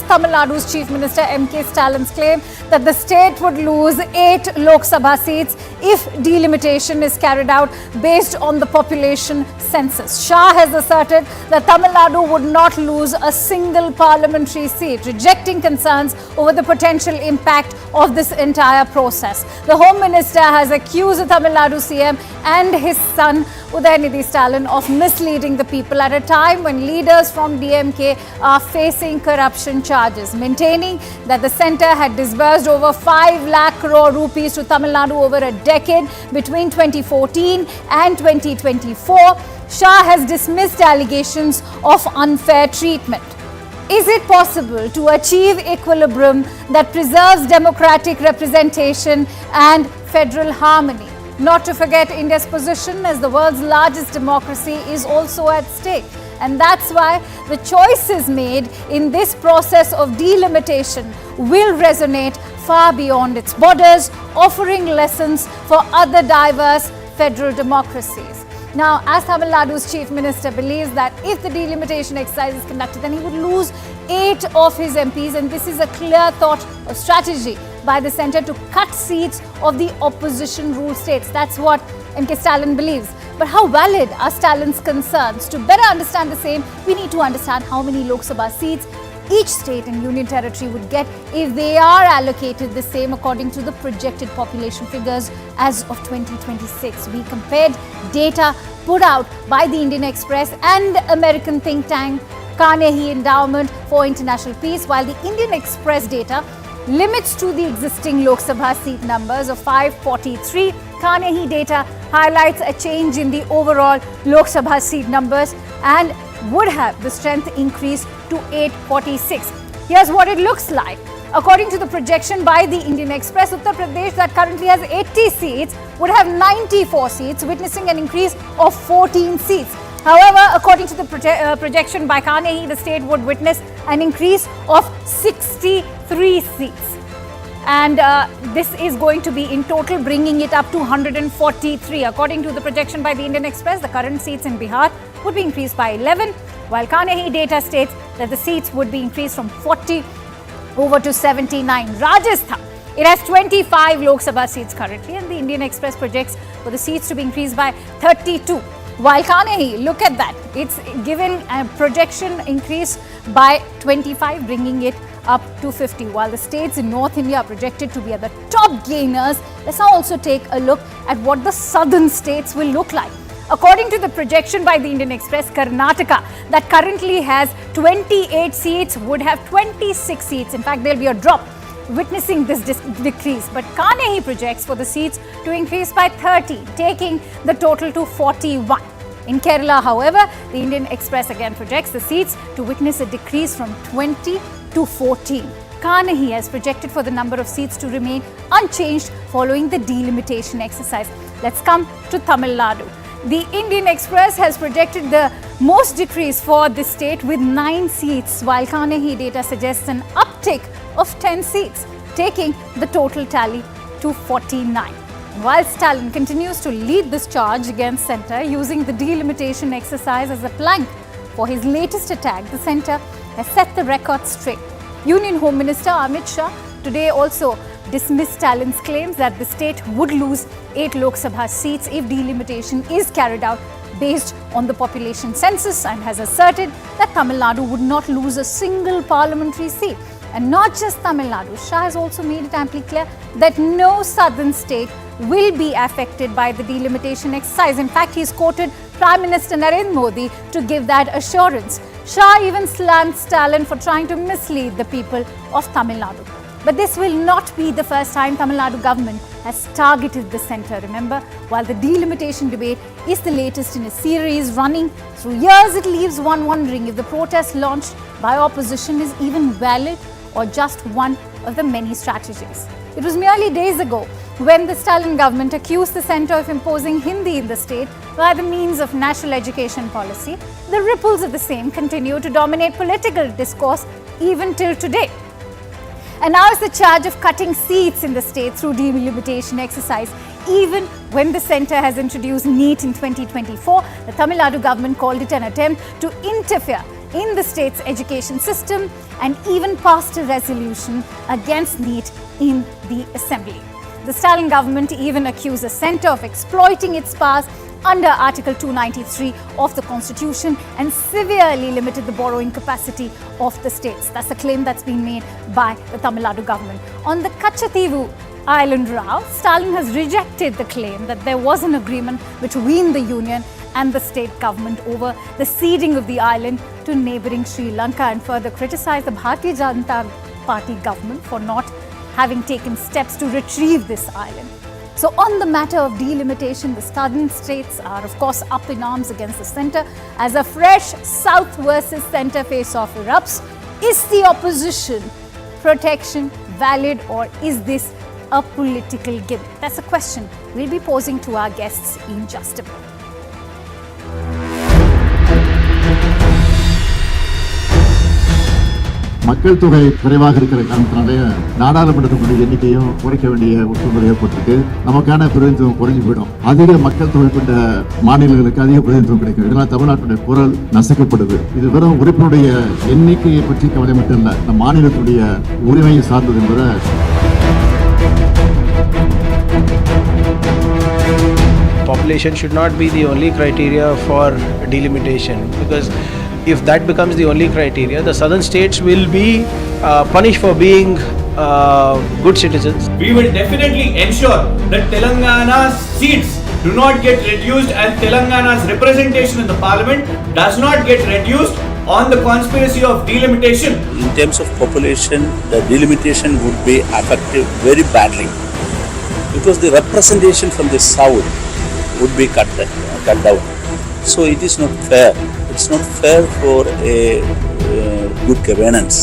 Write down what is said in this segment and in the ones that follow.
Tamil Nadu's Chief Minister M K Stalin's claim that the state would lose 8 Lok Sabha seats if delimitation is carried out based on the population census. Shah has asserted that Tamil Nadu would not lose a single parliamentary seat, rejecting concerns over the potential impact of this entire process. The Home Minister has accused the Tamil Nadu CM and his son Udayanithi Stalin of misleading the people at a time when leaders from DMK are facing corruption charges, maintaining that the centre had disbursed over 5 lakh crore rupees to Tamil Nadu over a decade between 2014 and 2024. Shah has dismissed allegations of unfair treatment. Is it possible to achieve equilibrium that preserves democratic representation and federal harmony? Not to forget, India's position as the world's largest democracy is also at stake. And that's why the choices made in this process of delimitation will resonate far beyond its borders, offering lessons for other diverse federal democracies. Now, as Tamil Nadu's Chief Minister believes that if the delimitation exercise is conducted, then he would lose 8 of his MPs, and this is a clear thought or strategy by the centre to cut seats of the opposition ruled states. That's what M K Stalin believes. But how valid are Stalin's concerns? To better understand the same, we need to understand how many Lok Sabha seats each state and union territory would get if they are allocated the same according to the projected population figures as of 2026. We compared data put out by the Indian Express and American think tank Carnegie Endowment for International Peace, while the Indian Express data limits to the existing Lok Sabha seat numbers of 543. Carnegie data highlights a change in the overall Lok Sabha seat numbers and would have the strength increase to 846. Here's what it looks like. According to the projection by the Indian Express, Uttar Pradesh, that currently has 80 seats, would have 94 seats, witnessing an increase of 14 seats. However, according to the projection by Carnegie, the state would witness an increase of 63 seats. And this is going to be in total bringing it up to 143. According to the projection by the Indian Express, the current seats in Bihar would be increased by 11, while Carnegie data states that the seats would be increased from 40 over to 79. Rajasthan, it has 25 Lok Sabha seats currently, and the Indian Express projects for the seats to be increased by 32. While Carnegie, look at that, it's given a projection increase by 25, bringing it up to 50. While the states in North India are projected to be at the top gainers, let's now also take a look at what the southern states will look like. According to the projection by the Indian Express, Karnataka, that currently has 28 seats, would have 26 seats. In fact, there'll be a drop, witnessing this decrease. But Carnegie projects for the seats to increase by 30, taking the total to 41. In Kerala, however, the Indian Express again projects the seats to witness a decrease from 20 to 14. Carnegie has projected for the number of seats to remain unchanged following the delimitation exercise. Let's come to Tamil Nadu. The Indian Express has projected the most decrease for this state with 9 seats, while Carnegie data suggests an uptick of 10 seats, taking the total tally to 49. While Stalin continues to lead this charge against centre using the delimitation exercise as a plank for his latest attack, the centre has set the record straight. Union Home Minister Amit Shah today also dismissed Stalin's claims that the state would lose 8 Lok Sabha seats if delimitation is carried out based on the population census, and has asserted that Tamil Nadu would not lose a single parliamentary seat. And not just Tamil Nadu, Shah has also made it amply clear that no southern state will be affected by the delimitation exercise. In fact, he's quoted Prime Minister Narendra Modi to give that assurance. Shah even slammed Stalin for trying to mislead the people of Tamil Nadu. But this will not be the first time Tamil Nadu government has targeted the centre. Remember, while the delimitation debate is the latest in a series running through years, it leaves one wondering if the protest launched by opposition is even valid or just one of the many strategies. It was merely days ago when the Stalin government accused the centre of imposing Hindi in the state by the means of national education policy. The ripples of the same continue to dominate political discourse even till today. And now is the charge of cutting seats in the state through delimitation exercise. Even when the centre has introduced NEET in 2024, the Tamil Nadu government called it an attempt to interfere in the state's education system and even passed a resolution against NEET in the assembly. The Stalin government even accused the centre of exploiting its powers under Article 293 of the Constitution and severely limited the borrowing capacity of the states. That's a claim that's been made by the Tamil Nadu government. On the Kachativu Island route, Stalin has rejected the claim that there was an agreement between the Union and the state government over the ceding of the island to neighbouring Sri Lanka and further criticized the Bharatiya Janata Party government for not having taken steps to retrieve this island. So on the matter of delimitation, the southern states are of course up in arms against the centre as a fresh south versus centre face-off erupts. Is the opposition protection valid, or is this a political gimmick? That's a question we'll be posing to our guests in just a bit. மக்கள் தொகை குறைவாக இருக்கிற காரணத்தினாலே நாடாளுமன்றத்துடைய எண்ணிக்கையும் குறைக்க வேண்டிய ஒரு சூழ்நிலை ஏற்பட்டிருக்கு. நமக்கான பிரதிநிதித்துவம் குறைஞ்சு போயிடும். அதிக மக்கள் தொகை கொண்ட மாநிலங்களுக்கு அதிக பிரதிநிதித்துவம் கிடைக்கும். இதனால் தமிழ்நாட்டுடைய குரல் நசுக்கப்படுது. இது வெறும் உறுப்பினுடைய எண்ணிக்கையை பற்றி கவலை மட்டும் இல்லை, நம் மாநிலத்துடைய உரிமையை சார்ந்தது என்பதை population should not be the only criteria for delimitation, because if that becomes the only criteria, the southern states will be punished for being good citizens. We will definitely ensure that Telangana's seats do not get reduced and Telangana's representation in the parliament does not get reduced on the conspiracy of delimitation. In terms of population, the delimitation would be affected very badly, because the representation from the south would be cut down. So it is not fair. It's not fair for a good governance.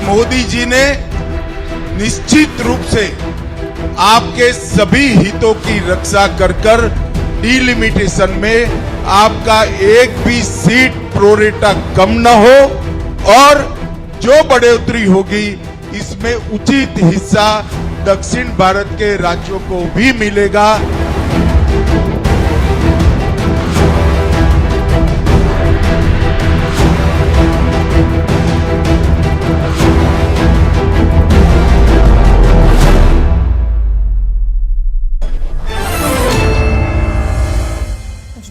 Modi ji ने निश्चित रूप से आपके सभी हितों की रक्षा कर delimitation में आपका एक भी सीट प्रोरेटा कम न हो और जो बढ़ोतरी होगी इसमें उचित हिस्सा दक्षिण भारत के राज्यों को भी मिलेगा.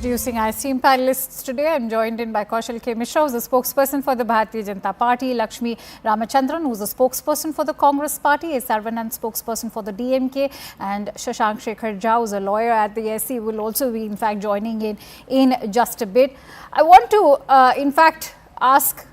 Introducing our esteemed panelists today. I'm joined in by Kaushal K. Mishra, who's the spokesperson for the Bharatiya Janata Party, Lakshmi Ramachandran, who's the spokesperson for the Congress Party, A. Saravanan, spokesperson for the DMK, and Shashank Shekhar Jha, who's a lawyer at the SC, will also be in fact joining in just a bit. I want to in fact ask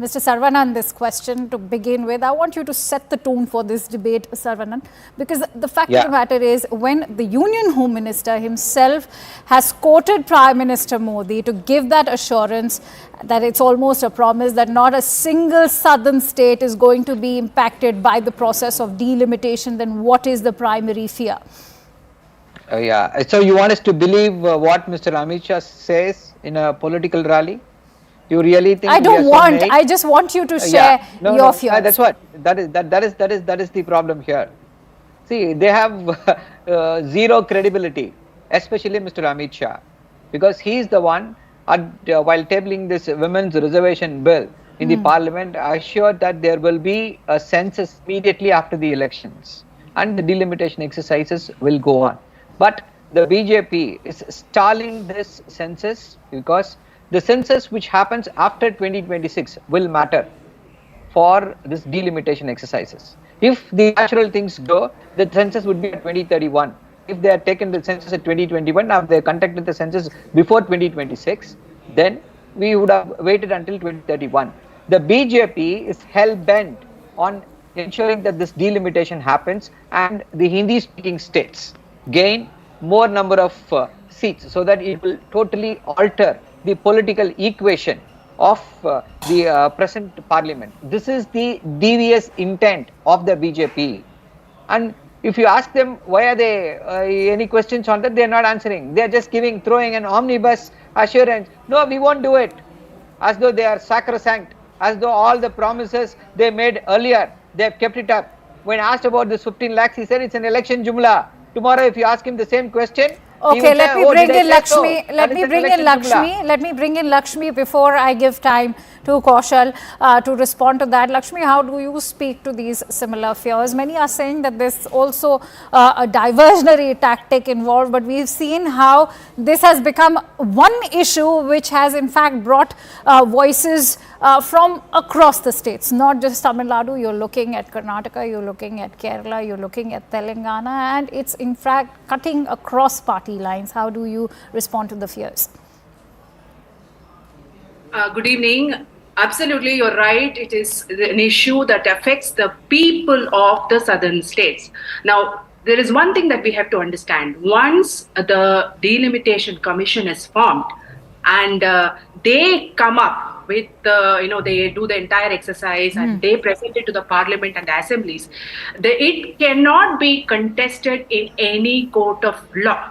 Mr. Saravanan this question to begin with. I want you to set the tone for this debate, Saravanan, because the fact of the matter is, when the Union Home Minister himself has quoted Prime Minister Modi to give that assurance that it's almost a promise that not a single southern state is going to be impacted by the process of delimitation, then what is the primary fear? So you want us to believe what Mr. Amit Shah says in a political rally? You really think? I don't want. I just want you to share your fears. That's what. That is the problem here. See, they have zero credibility, especially Mr. Amit Shah, because he is the one while tabling this women's reservation bill in the parliament, assured that there will be a census immediately after the elections, and the delimitation exercises will go on. But the BJP is stalling this census because the census which happens after 2026 will matter for this delimitation exercises. If the natural things go, the census would be at 2031. If they had taken the census at 2021, now they conducted the census before 2026, then we would have waited until 2031. The BJP is hell-bent on ensuring that this delimitation happens and the Hindi-speaking states gain more number of seats, so that it will totally alter the political equation of the present parliament. This is the devious intent of the BJP. And if you ask them why are they any questions on that, they are not answering. They are just throwing an omnibus assurance. No, we won't do it, as though they are sacrosanct as though all the promises they made earlier, they have kept it up. When asked about this 15 lakhs, he said it's an election jumla. Tomorrow, if you ask him the same question, okay, let me bring in Lakshmi. Let me bring in Lakshmi. Jumla. Let me bring in Lakshmi before I give time to Kaushal to respond to that. Lakshmi, how do you speak to these similar fears? Many are saying that there's also a diversionary tactic involved, but we've seen how this has become one issue which has in fact brought voices from across the states, not just Tamil Nadu. You're looking at Karnataka, you're looking at Kerala, you're looking at Telangana, and it's in fact cutting across party lines. How do you respond to the fears? Good evening. Absolutely, you're right. It is an issue that affects the people of the southern states. Now, there is one thing that we have to understand. Once the Delimitation Commission is formed and they come up with, they do the entire exercise and they present it to the parliament and the assemblies, it cannot be contested in any court of law.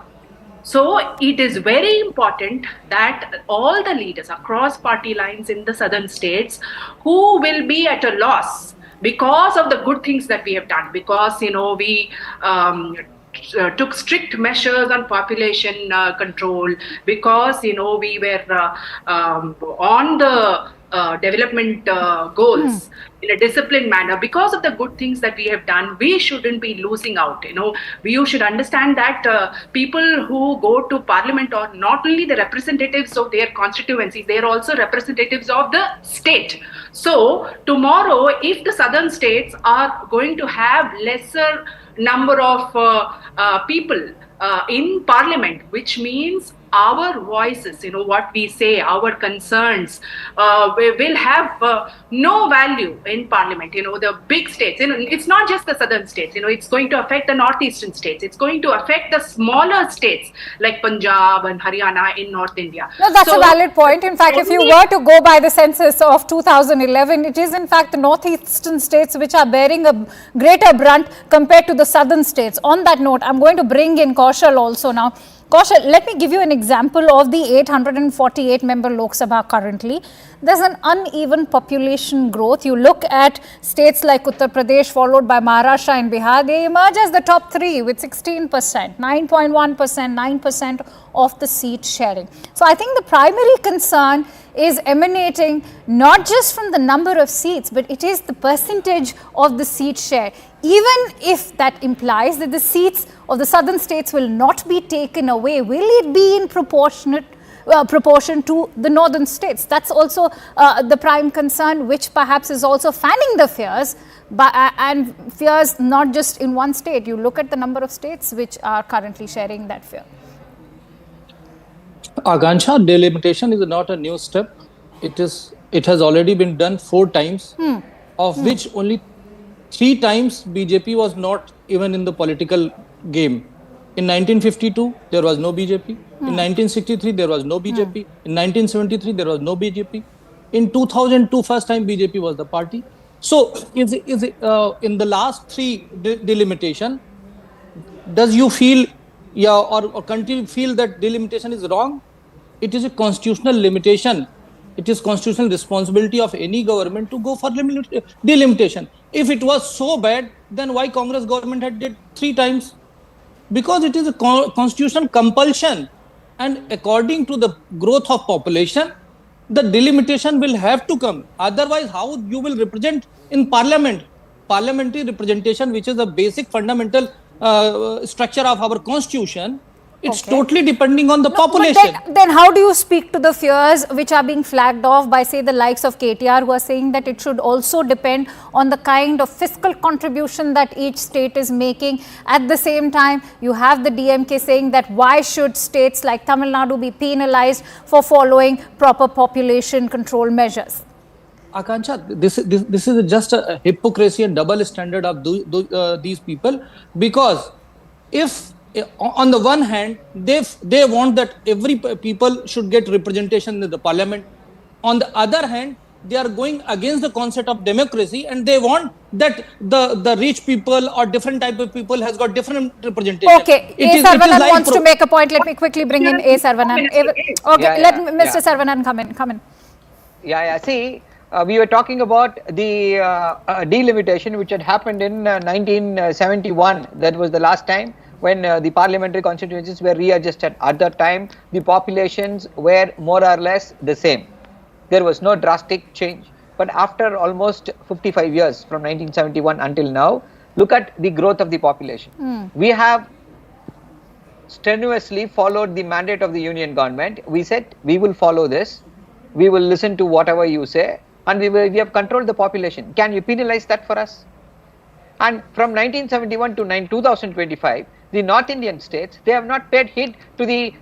So it is very important that all the leaders across party lines in the southern states who will be at a loss because of the good things that we have done, because we took strict measures on population control, because we were on the development goals in a disciplined manner. Because of the good things that we have done, we shouldn't be losing out. You should understand that people who go to parliament are not only the representatives of their constituencies, they are also representatives of the state. So tomorrow, if the southern states are going to have lesser number of people in parliament, which means our voices, what we say, our concerns will have no value in parliament. The big states, it's not just the southern states, it's going to affect the northeastern states. It's going to affect the smaller states like Punjab and Haryana in North India. No, that's a valid point. In fact, if you were to go by the census of 2011, it is in fact the northeastern states which are bearing a greater brunt compared to the southern states. On that note, I'm going to bring in Kaushal also now. Kaushal, let me give you an example of the 848 member Lok Sabha currently. There's an uneven population growth. You look at states like Uttar Pradesh followed by Maharashtra and Bihar, they emerge as the top three with 16%, 9.1%, 9% of the seat sharing. So I think the primary concern is emanating not just from the number of seats, but it is the percentage of the seat share. Even if that implies that the seats of the southern states will not be taken away, will it be in proportion to the northern states? That's also the prime concern, which perhaps is also fanning the fears, and fears not just in one state. You look at the number of states which are currently sharing that fear. Akansha, delimitation is not a new step. It has already been done 4 times, of which only 3 times BJP was not even in the political game. In 1952, there was no BJP. In 1963, there was no BJP. In 1973, there was no BJP. In 2002, first time BJP was the party. So, in the last 3 delimitation, does you feel, or continue to feel that delimitation is wrong? It is a constitutional limitation. It is constitutional responsibility of any government to go for delimitation. If it was so bad, then why Congress government had did 3 times? Because it is a constitutional compulsion, and according to the growth of population, the delimitation will have to come. Otherwise, how you will represent in parliament? Parliamentary representation, which is a basic fundamental structure of our constitution, it's totally depending on the population. Then how do you speak to the fears which are being flagged off by, say, the likes of KTR, who are saying that it should also depend on the kind of fiscal contribution that each state is making? At the same time, you have the DMK saying that why should states like Tamil Nadu be penalized for following proper population control measures? Akansha, this is just a hypocrisy and double standard of these people, because if on the one hand, they want that every people should get representation in the parliament. On the other hand, they are going against the concept of democracy, and they want that the rich people or different type of people has got different representation. Okay, A. Sarvanan wants to make a point. Let me quickly bring in A. Sarvanan. Okay, let Mr. Sarvanan come in. Yeah. See, we were talking about the delimitation which had happened in 1971. That was the last time when the parliamentary constituencies were readjusted. At that time, the populations were more or less the same. There was no drastic change. But after almost 55 years from 1971 until now, look at the growth of the population. We have strenuously followed the mandate of the union government. We said we will follow this, we will listen to whatever you say, and we have controlled the population. Can you penalize that for us? And from 1971 to 2025, the North Indian states, they have not paid heed to the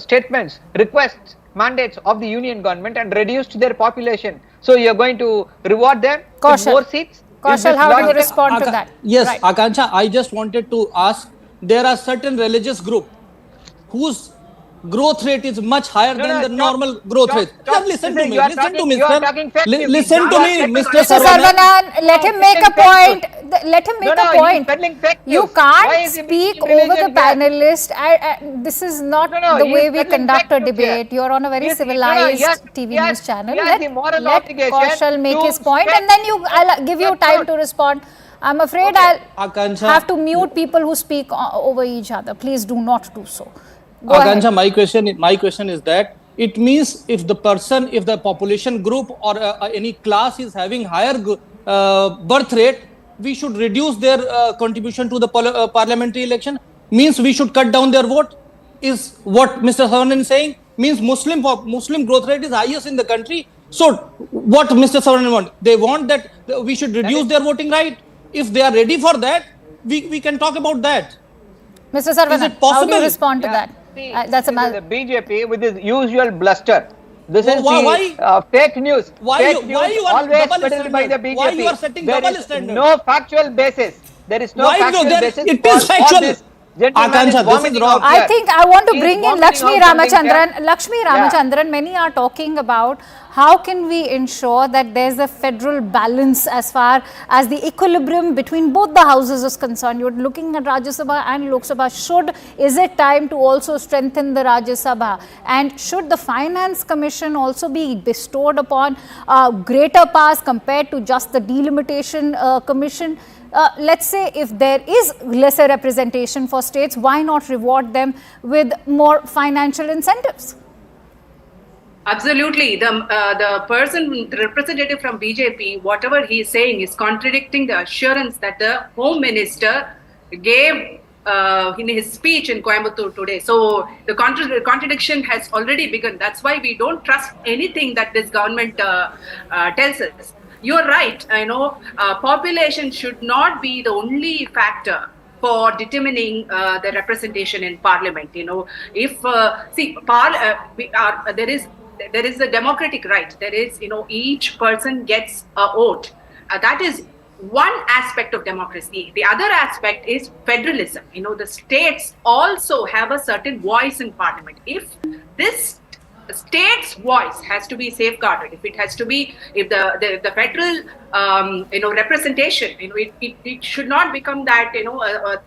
statements, requests, mandates of the union government and reduced their population. So you are going to reward them with more seats? Kaushal, how do you respond to that? Yes, Right. Akansha, I just wanted to ask, there are certain religious groups whose growth rate is much higher than the normal growth rate. Just listen to me, listen to me, sir. Listen to me, Mr. Saravanan, let him make a point. Let him make a point. You can't speak over the panelist. This is not the way we conduct a debate. You're on a very civilized TV news channel. Let Kaushal make his point, and then I'll give you time to respond. I'm afraid I'll have to mute people who speak over each other. Please do not do so. Akansha, my question is that it means if the population group or any class is having higher birth rate, we should reduce their contribution to the parliamentary election. Means we should cut down their vote. Is what Mr. Saravanan is saying? Means Muslim growth rate is highest in the country. So what Mr. Saravanan want? They want that we should reduce their voting right. If they are ready for that, we can talk about that. Mr. Saravanan, is it possible? How do you respond to that? That's a the BJP with his usual bluster. This is why? Fake news. Why you are always double peddled by the standard? BJP. Why you are setting there double is standard? no factual basis. There is no factual basis. It is factual. Akansha, this is wrong. I think I want to bring in Lakshmi Ramachandran. Lakshmi Ramachandran, many are talking about how can we ensure that there's a federal balance as far as the equilibrium between both the houses is concerned. You're looking at Rajya Sabha and Lok Sabha. Is it time to also strengthen the Rajya Sabha? And should the Finance Commission also be bestowed upon greater powers compared to just the Delimitation Commission? Let's say if there is lesser representation for states, why not reward them with more financial incentives? Absolutely. The representative from BJP, whatever he is saying is contradicting the assurance that the Home Minister gave in his speech in Coimbatore today. So the contradiction has already begun. That's why we don't trust anything that this government tells us. You're right. I know population should not be the only factor for determining the representation in parliament. If there is a democratic right. There is, each person gets a vote. That is one aspect of democracy. The other aspect is federalism. The states also have a certain voice in parliament. If this state's voice has to be safeguarded, if the federal representation, it should not become that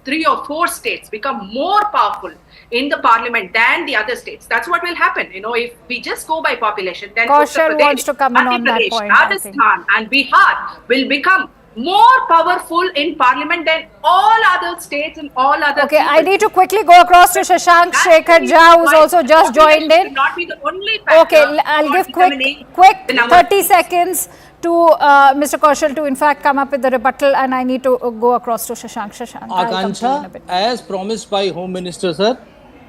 3 or 4 states become more powerful in the parliament than the other states. That's what will happen. If we just go by population, then Kaushal wants to come in on that point. Rajasthan and Bihar will become more powerful in parliament than all other states and all other Okay, people. I need to quickly go across to Shashank Shekhar Jha, who's also just joined in. Not be the only factor. Okay, I'll give quick 30 seconds to Mr. Kaushal to in fact come up with the rebuttal, and I need to go across to Shashank. Akansha, as promised by Home Minister sir,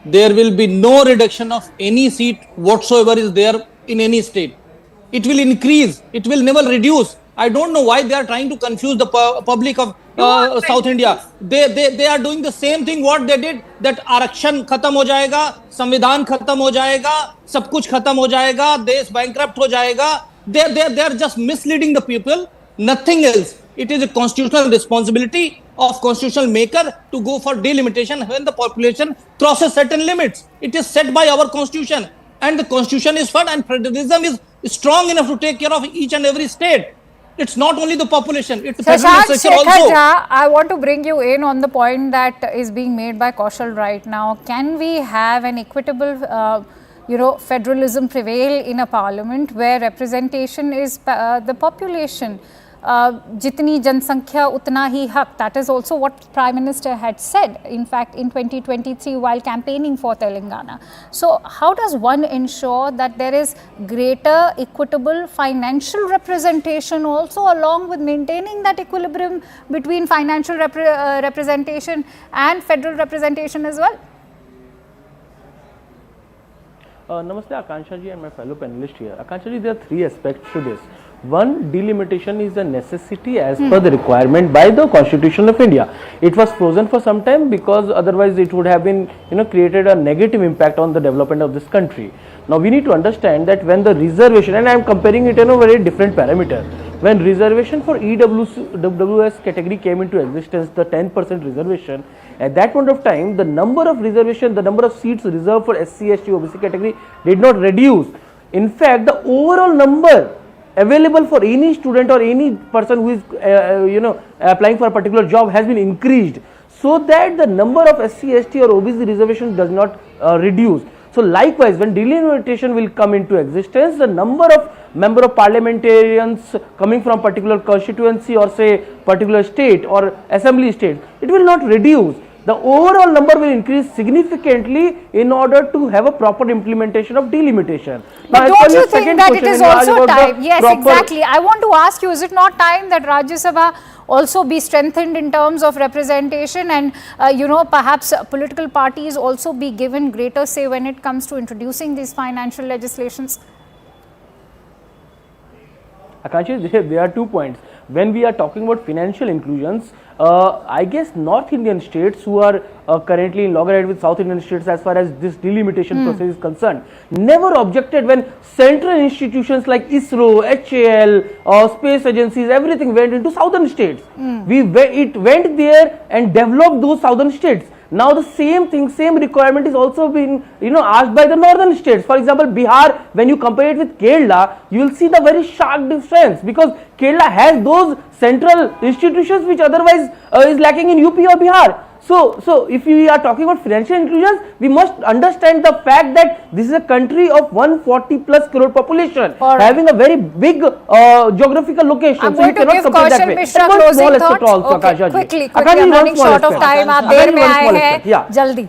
there will be no reduction of any seat whatsoever is there in any state. It will increase. It will never reduce. I don't know why they are trying to confuse the public of South India. They are doing the same thing what they did, that आरक्षण खत्म हो जाएगा, संविधान खत्म हो जाएगा, सब कुछ खत्म हो जाएगा, देश bankrupt हो जाएगा. They are just misleading the people. Nothing else. It is a constitutional responsibility of constitutional maker to go for delimitation when the population crosses certain limits. It is set by our constitution, and the constitution is firm, and federalism is strong enough to take care of each and every state. It's not only the population, it's the federal structure also. I want to bring you in on the point that is being made by Kaushal right now. Can we have an equitable federalism prevail in a parliament where representation is the population. Jitni jansankhya utna hi haq. That is also what Prime Minister had said, in fact, in 2023 while campaigning for Telangana. So how does one ensure that there is greater equitable financial representation also, along with maintaining that equilibrium between financial representation and federal representation as well? Namaste Akansha ji and my fellow panelists here. Akansha ji, there are three aspects to this. One, delimitation is a necessity as per the requirement by the Constitution of India. It was frozen for some time because otherwise it would have been, created a negative impact on the development of this country. Now we need to understand that when the reservation, and I am comparing it in a very different parameter, when reservation for EWS category came into existence, the 10% reservation, at that point of time, the number of reservation, the number of seats reserved for SC, ST, OBC category did not reduce. In fact, the overall number available for any student or any person who is applying for a particular job has been increased, so that the number of SC, ST or OBC reservations does not reduce. So likewise, when delimitation will come into existence, the number of member of parliamentarians coming from particular constituency or say particular state or assembly state, it will not reduce. The overall number will increase significantly in order to have a proper implementation of delimitation. But don't you think that it is also time? Yes, exactly. I want to ask you, is it not time that Rajya Sabha also be strengthened in terms of representation and, perhaps political parties also be given greater say when it comes to introducing these financial legislations? Akansha, there are 2 points. When we are talking about financial inclusions, I guess North Indian states who are currently in loggerhead with South Indian states as far as this delimitation process is concerned, never objected when central institutions like ISRO, HAL, space agencies, everything went into southern states. It went there and developed those southern states. Now the same requirement is also being asked by the northern states. For example, Bihar, when you compare it with Kerala, you will see the very sharp difference, because Kerala has those central institutions which otherwise is lacking in UP or Bihar. So if we are talking about financial inclusions, we must understand the fact that this is a country of 140 plus crore population, having a very big geographical location. I'm going to give Kaushal Mishra closing thoughts. Okay, quickly, I'm running short of time. आप देर में आए हैं, जल्दी.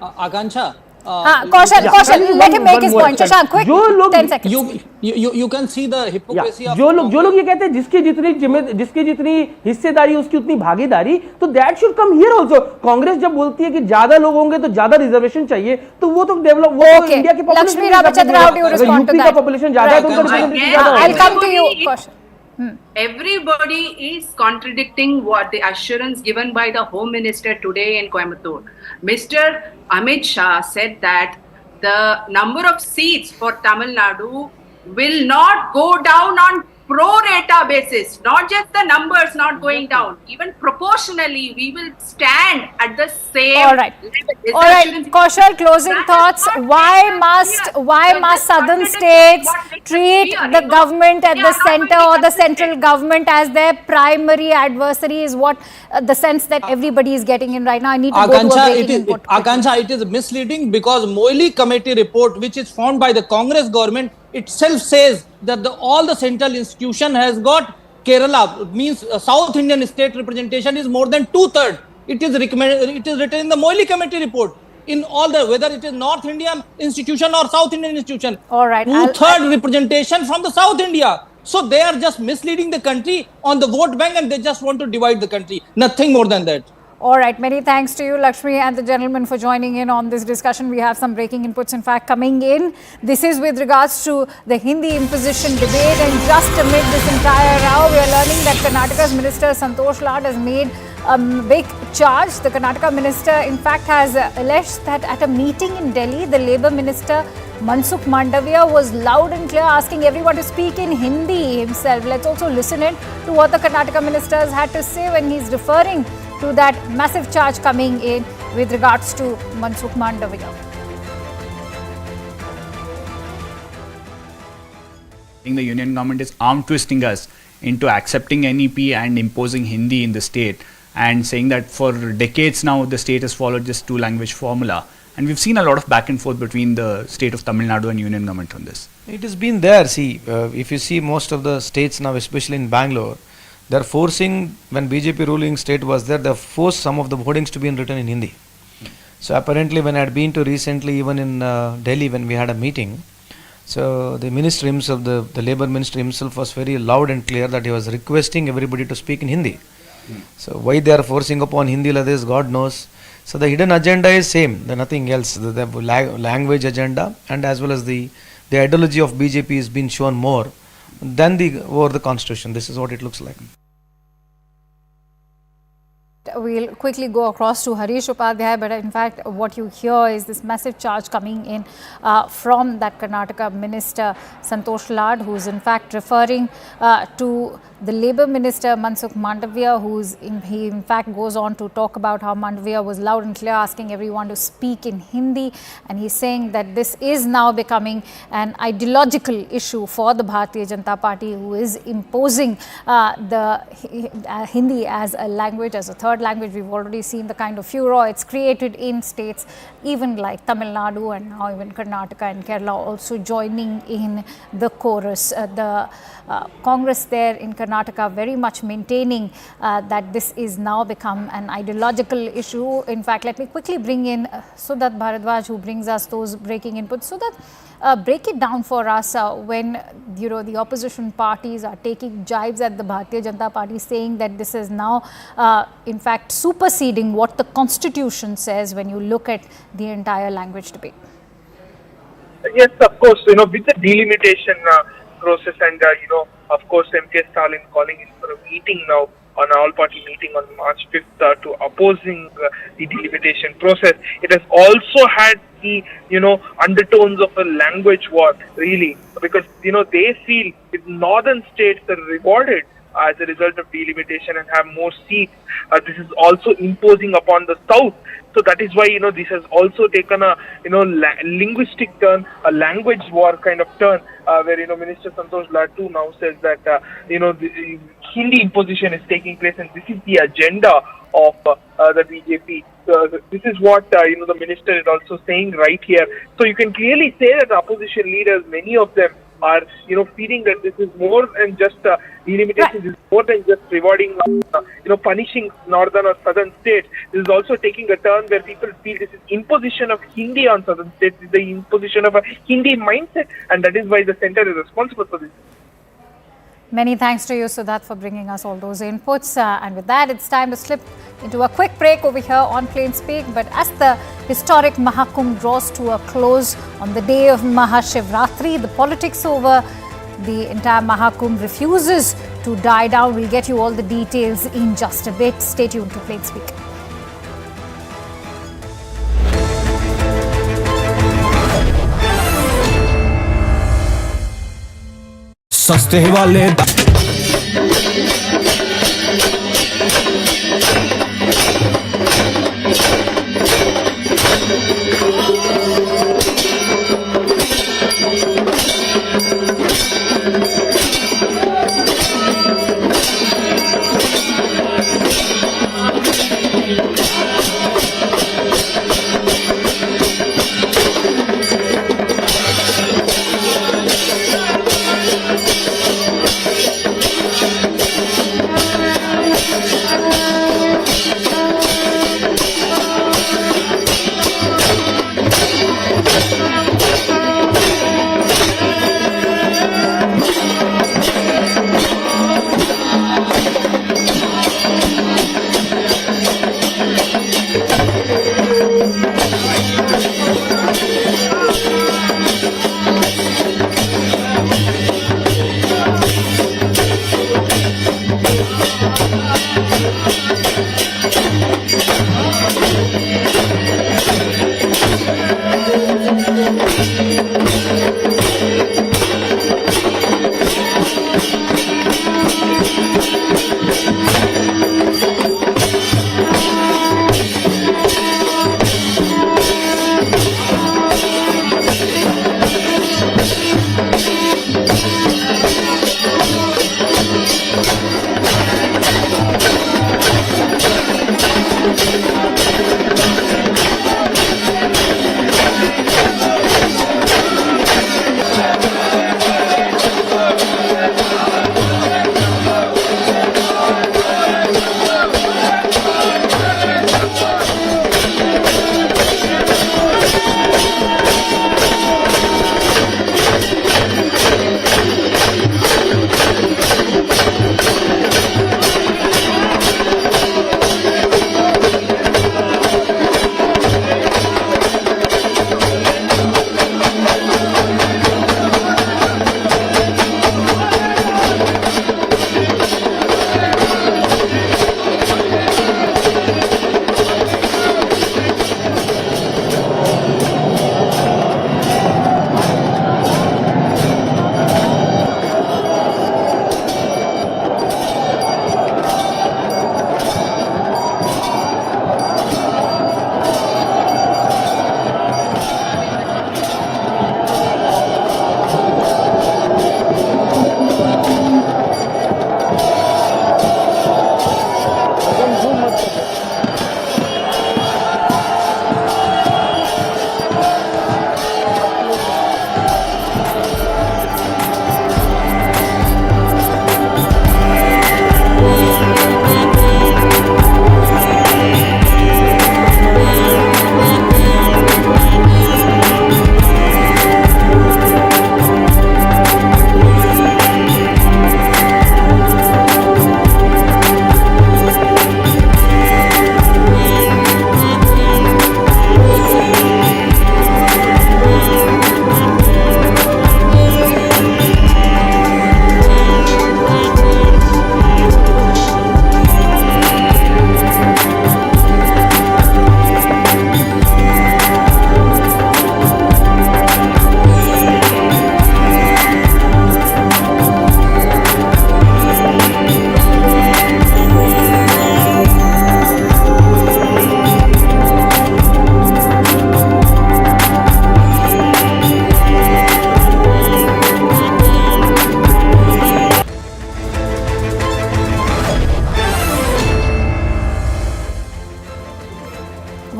Akansha. Kaushal, let him make his point. Shashank, quick, 10 seconds. You can see the hypocrisy of जो लोग ये कहते हैं जिसकी जितनी हिस्सेदारी उसकी उतनी भागीदारी, तो that should come here also. Congress जब बोलती है कि ज्यादा लोग होंगे तो ज्यादा रिजर्वेशन चाहिए, तो वो तो डेवलप इंडिया की पॉपुलेशन का पॉपुलेशन ज्यादा है तो उनका रिप्रेजेंटेशन ज्यादा है. I'll come to you, Kaushal. Everybody is contradicting what the assurance given by the Home Minister today in Coimbatore. Mr. Amit Shah said that the number of seats for Tamil Nadu will not go down on pro rata basis, not just the numbers not going down, even proportionally we will stand at the same level. All right, Kaushal, closing thoughts. Why must southern states treat the government at the center or the central government as their primary adversary, is what the sense that everybody is getting in right now. I need to go to a breaking input. Akansha, it is misleading because Moili committee report, which is formed by the Congress government, itself says that all the central institution has got Kerala, means South Indian state representation is more than 2/3. It is written in the Moili committee report. In all the, whether it is North Indian institution or South Indian institution, all right, 2/3 representation from the South India. So they are just misleading the country on the vote bank, and they just want to divide the country. Nothing more than that. All right, many thanks to you, Lakshmi, and the gentleman for joining in on this discussion. We have some breaking inputs, in fact, coming in. This is with regards to the Hindi imposition debate, and just amid this entire row, we are learning that Karnataka's Minister Santosh Lad has made a big charge. The Karnataka Minister, in fact, has alleged that at a meeting in Delhi, the Labour Minister Mansukh Mandavia was loud and clear, asking everyone to speak in Hindi himself. Let's also listen in to what the Karnataka Minister has had to say when he's referring to that massive charge coming in with regards to Mansukh Mandavia. The union government is arm twisting us into accepting NEP and imposing Hindi in the state, and saying that for decades now the state has followed this two-language formula, And we've seen a lot of back and forth between the state of Tamil Nadu and union government on this. It has been there. See, if you see most of the states now, especially in Bangalore, they're forcing, when BJP ruling state was there, they forced some of the hoardings to be written in Hindi. So apparently when I had been to recently, even in Delhi, when we had a meeting, so the minister himself, the labor minister himself was very loud and clear that he was requesting everybody to speak in Hindi. So why they are forcing upon Hindi like this, God knows. So the hidden agenda is same, there's nothing else. The language agenda and as well as the ideology of BJP is being shown more than over the constitution. This is what it looks like. We'll quickly go across to Harish Upadhyay, but in fact what you hear is this massive charge coming in from that Karnataka minister Santosh Lad, who's in fact referring to the Labour Minister Mansukh Mandavia, he in fact goes on to talk about how Mandavia was loud and clear asking everyone to speak in Hindi, and he's saying that this is now becoming an ideological issue for the Bharatiya Janata Party, who is imposing the Hindi as a language, as a third language. We've already seen the kind of furor it's created in states even like Tamil Nadu, and now even Karnataka and Kerala also joining in the chorus. The Congress there in Karnataka very much maintaining that this is now become an ideological issue. In fact, let me quickly bring in Sudat Bharadwaj, who brings us those breaking inputs. So that break it down for us when the opposition parties are taking jibes at the Bharatiya Janata Party, saying that this is now in fact superseding what the constitution says when you look at the entire language debate. Yes, of course, with the delimitation process and, of course, M K Stalin calling in for a meeting now, on an all-party meeting on March 5th to opposing the delimitation process. It has also had the, undertones of a language war, really, because, they feel if northern states are rewarded as a result of delimitation and have more seats, this is also imposing upon the south. So that is why, this has also taken a, linguistic turn, a language war kind of turn, where, Minister Santosh Ladu now says that, the Hindi imposition is taking place, and this is the agenda of the BJP. This is what, the minister is also saying right here. So you can clearly say that the opposition leaders, many of them, are feeling that this is more than just delimitation, this is more than just rewarding, punishing northern or southern states. This is also taking a turn where people feel this is imposition of Hindi on southern states, this is the imposition of a Hindi mindset, and that is why the center is responsible for this. Many thanks to you, Sudat, for bringing us all those inputs. And with that, it's time to slip into a quick break over here on Plain Speak. But as the historic Mahakumbh draws to a close on the day of Mahashivratri, the politics over the entire Mahakumbh refuses to die down. We'll get you all the details in just a bit. Stay tuned to Plain Speak. सस्ते वाले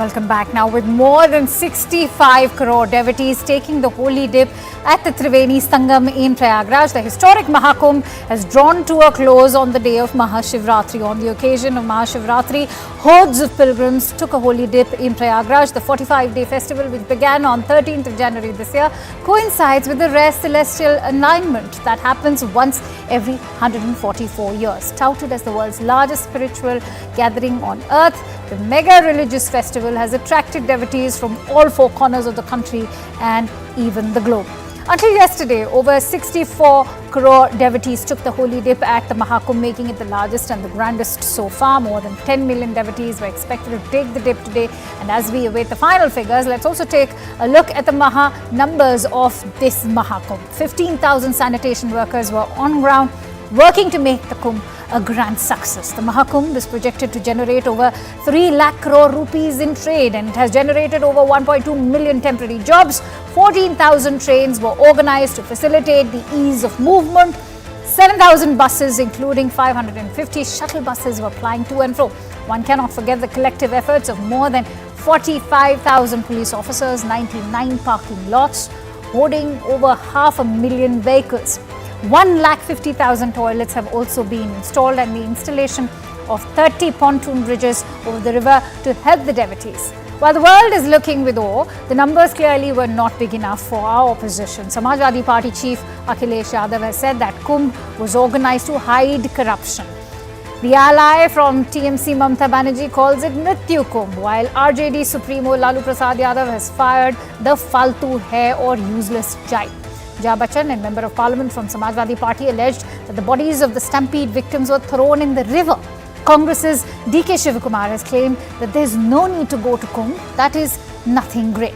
Welcome back. Now, with more than 65 crore devotees taking the holy dip at the Triveni Sangam in Prayagraj, the historic Mahakumbh has drawn to a close on the day of Mahashivratri. On the occasion of Mahashivratri, hordes of pilgrims took a holy dip in Prayagraj. The 45-day festival, which began on 13th of January this year, coincides with the rare celestial alignment that happens once every 144 years. Touted as the world's largest spiritual gathering on earth, the mega religious festival has attracted devotees from all four corners of the country and even the globe. Until yesterday, over 64 crore devotees took the holy dip at the Mahakumbh, making it the largest and the grandest so far. More than 10 million devotees were expected to take the dip today. And as we await the final figures, let's also take a look at the Maha numbers of this Mahakumbh. 15,000 sanitation workers were on ground working to make the Kumbh a grand success. The Mahakumbh is projected to generate over 3 lakh crore rupees in trade, and it has generated over 1.2 million temporary jobs. 14,000 trains were organized to facilitate the ease of movement. 7,000 buses, including 550 shuttle buses, were plying to and fro. One cannot forget the collective efforts of more than 45,000 police officers, 99 parking lots, holding over 500,000 vehicles. 1,50,000 toilets have also been installed, and the installation of 30 pontoon bridges over the river to help the devotees. While the world is looking with awe, the numbers clearly were not big enough for our opposition. Samajwadi Party chief Akhilesh Yadav has said that Kumbh was organized to hide corruption. The ally from TMC Mamata Banerjee calls it Mrityu Kumbh, while RJD Supremo Lalu Prasad Yadav has fired the faltu hai or useless jibe. Jaya Bachchan, a member of parliament from Samajwadi Party, alleged that the bodies of the stampede victims were thrown in the river. Congress's DK Shivakumar has claimed that there is no need to go to Kumbh. That is nothing great.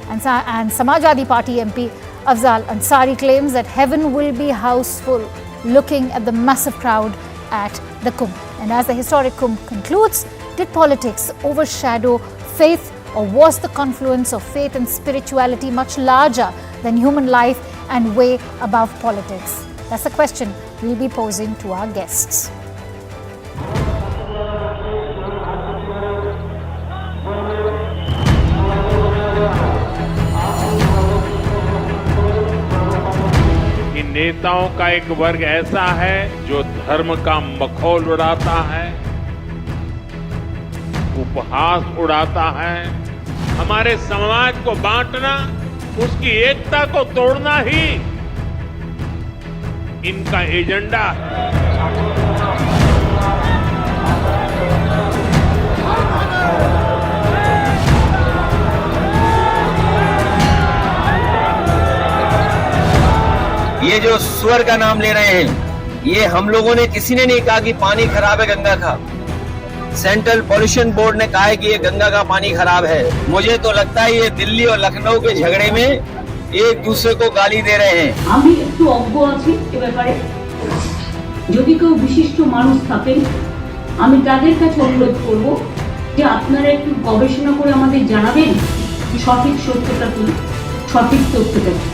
And Samajwadi Party MP Afzal Ansari claims that heaven will be houseful looking at the massive crowd at the Kumbh. And as the historic Kumbh concludes, did politics overshadow faith, or was the confluence of faith and spirituality much larger than human life and way above politics? That's the question we'll be posing to our guests. इन नेताओं का एक वर्ग ऐसा है जो धर्म का मखौल उड़ाता है, उपहास उड़ाता है। हमारे समाज को बांटना, उसकी एकता को तोड़ना ही इनका एजेंडा है। ये जो स्वर का नाम ले रहे हैं, ये हम लोगों ने किसी ने नहीं कहा कि पानी खराब है गंगा का। सेंट्रल पॉल्यूशन बोर्ड ने कहा है कि ये गंगा का पानी खराब है। मुझे तो लगता है ये दिल्ली और लखनऊ के झगड़े में एक दूसरे को गाली दे रहे हैं। আমি একটু অজ্ঞ আছি এ ব্যাপারে। যদি কেউ বিশিষ্ট মানুষ থাকেন, আমি তাদের কাছে অনুরোধ করব যে আপনারা একটু গবেষণা করে আমাদের জানাবেন সঠিক সত্যতা কি, সঠিক তথ্যটা কি।